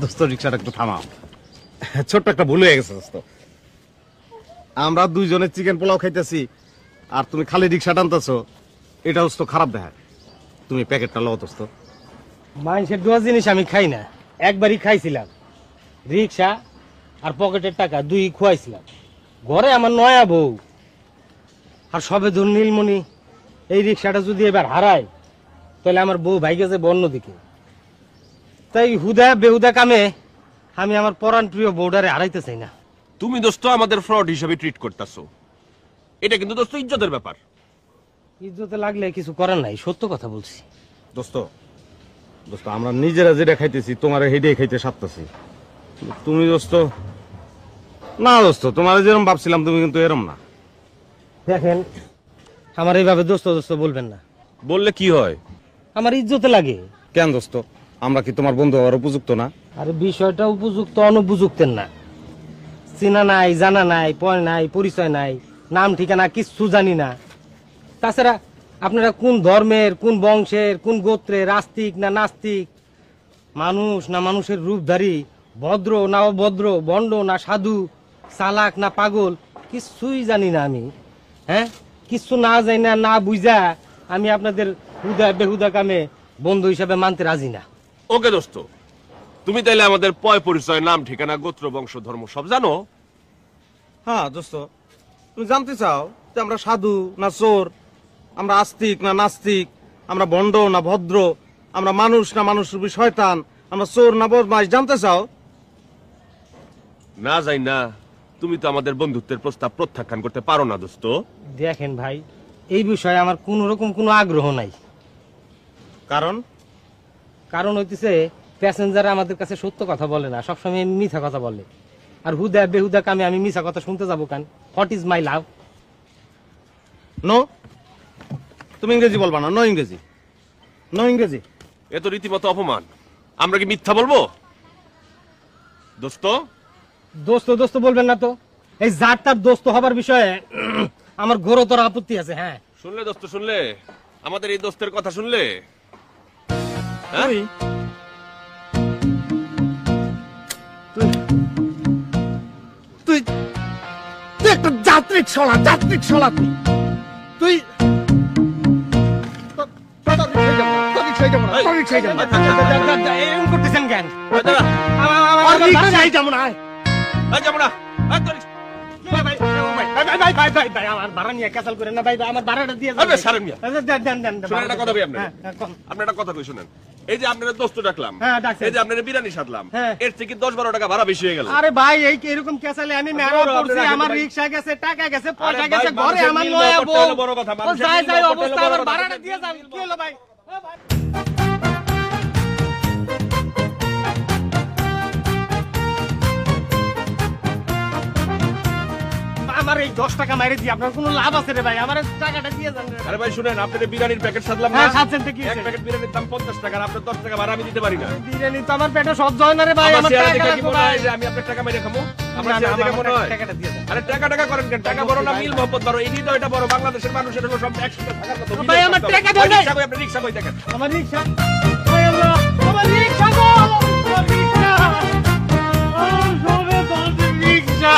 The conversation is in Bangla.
দোস্ত রিক্সাটা একটু থামাও, ছোট্ট একটা ভুল হয়ে গেছে দোস্ত। আমরা দুইজনে চিকেন পোলাও খাইতেছি আর তুমি খালি রিক্সা টানতেছো, এটা দোস্ত খারাপ দেখায়। তুমি প্যাকেটটা লও দোস্ত। মানুষের দোয়া জিনিস আমি খাই না, একবারই খাইছিলাম। রিক্সা আর পকেটের টাকা দুই খুয়াইছিলাম। ঘরে আমার নয়া বউ আর সবে ধর নীলমণি, এই রিক্সাটা যদি এবার হারায় তাহলে আমার বউ ভাইগে যাবে অন্যদিকে। তাই হুদা বেহুদা কামে আমি আমার পরাণ প্রিয় বউডারে হারাইতে চাই না। তুমি দোস্ত আমাদের ফ্রড হিসেবে ট্রিট করতেছো, এটা কিন্তু দোস্ত ইজ্জতের ব্যাপার। ইজ্জতে লাগলে কিছু করার নাই, সত্য কথা বলছি। দোস্ত দোস্ত আমরা নিজেরা যেটা খাইতেছি তোমার হেডেই খাইতে সারতেছি। তুমি দোস্ত না, দোস্ত তোমার যেরকম ভাবছিলাম তুমি কিন্তু এরম না। দেখেন, আমার এইভাবে দোস্ত দোস্ত বলবেন না, বললে কি হয়? আমার ইজ্জতে লাগে। কেন দোস্ত, আমরা কি তোমার বন্ধু হওয়ার উপযুক্ত না? আরে বিষয়টা উপযুক্ত অনুপযুক্তের না। চেনা নাই, জানা নাই, পয় নাই, পরিচয় নাই, নাম ঠিকানা কিচ্ছু জানি না। তাছাড়া আপনারা কোন ধর্মের, কোন বংশের, কোন গোত্রের, আস্তিক না নাস্তিক, মানুষ না মানুষের রূপধারী, ভদ্র না অভদ্র, বন্ড না সাধু, চালাক না পাগল, কিচ্ছুই জানি না আমি। হ্যাঁ, কিচ্ছু না জানি না, না বুঝা আমি আপনাদের হুদা বেহুদা কামে বন্ধু হিসাবে মানতে রাজি না। ওকে দোস্ত, তুমি তাইলে আমাদের পয় পরিচয়, নাম ঠিকানা, গোত্র, বংশ, ধর্ম সব জানো? হ্যাঁ দোস্ত, তুমি জানতে চাও যে আমরা সাধু না চোর, আমরা আস্তিক না নাস্তিক, আমরা বন্ড না ভদ্র, আমরা মানুষ না মানুষ রূপী শয়তান, আমরা চোর না বদমাইশ, জানতে চাও? না যাই না, তুমি তো আমাদের বন্ধুত্বের প্রস্তাব প্রত্যাখ্যান করতে পারো না দোস্ত। দেখেন ভাই, এই বিষয়ে আমার কোন রকম কোনো আগ্রহ নাই। কারণ কারণ হইতেছে প্যাসেঞ্জার আমাদের কাছে সত্য কথা বলে না, সবসময় মিথ্যা কথা বলে। আর হুদা বেহুদা কামে আমি মিথ্যা কথা শুনতে যাবো কেন? What is my love? No, তুমি ইংরেজি বলবা না। নো ইংরেজি, নো ইংরেজি। এ তো রীতিমতো অপমান। আমরা কি মিথ্যা বলবো দোস্ত? দোস্ত দোস্ত বলবেন না তো। এই জাত তার দোস্ত হবার বিষয়ে আমার ঘোরতর আপত্তি আছে। হ্যাঁ, শুনলে দোস্ত, শুনলে আমাদের এই দোস্তের কথা শুনলে? হ্যাঁ? তুই তুই একটা যাত্রিক ছড়া, যাত্রিক ছড়া। তুই এরকম করতেছেন কেন? যাবো না। আমার ভাড়া নিয়ে ক্যাসাল করেন না ভাই, আমার ভাড়াটা দিয়ে আরে সারেন মিয়া। দেন। শুনেন একটা কথা ভাই, আপনি হ্যাঁ, আপনি একটা কথা কই শুনেন। এই যে আপনারা দোস্ত ডাকলাম, হ্যাঁ, ডাকছেন। এই যে আপনারা বিরিয়ানি সাধলাম, হ্যাঁ। এর থেকে 10-12 টাকা ভাড়া বেশি হয়ে গেল। আরে ভাই, এই এরকম ক্যাসালে আমি মেরা বড়, করছি, আপনি আমার রাখেন ভাই। রিকশা গেছে, টাকা গেছে, আরে পয়সা ভাই, গেছে, ঘরে মানুষের আমার মিল নয়া মহব্বত বউ। হলো বড় কথা, মানুষের যাই মিল যাই মহব্বত অবস্থা, হলো আমার বড় কথা। ভাড়াটা দিয়ে যান। কি হলো ভাই? ও ভাই, আমার এই 10 টাকা মাইরে দিয়ে আপনার কোনো লাভ আছে রে ভাই? আমার টাকাটা দিয়ে যান রে। আরে ভাই শুনেন, আপনাদের বিরিয়ানির প্যাকেট সাধলাম না, হ্যাঁ, সাধছেন তো কি এক হয়েছে? প্যাকেট বিরিয়ানির দাম 50 টাকা, আর আপনার 10 টাকা ভাড়া আমি দিতে পারি না। বিরিয়ানি তো আমার পেটে সহ্য হয় না রে ভাই, আমার আমার চেহারা টাকা দেখে কি লাগবে মনে ভাই। হয় যে আমি আপনার টাকা মেরে খাবো? আমার না, না, চেহারা দেখে আমার মনে হয়? টাকাটা দিয়ে দেন। আরে টাকা করেন কেন? টাকা বড় না, মিল মহব্বত বড়, এই হৃদয়টা বড়। বাংলাদেশের মানুষের হলো সব একসাথে থাকার মতো। ভাই, আমার টাকা দেন ভাই। রিকশা কই, আপনি রিকশা কই দেখেন। আমার রিকশা, ওই আল্লাহ, আমার রিকশা গো, আমার রিকশা, আমার সবে বলতে রিকশা।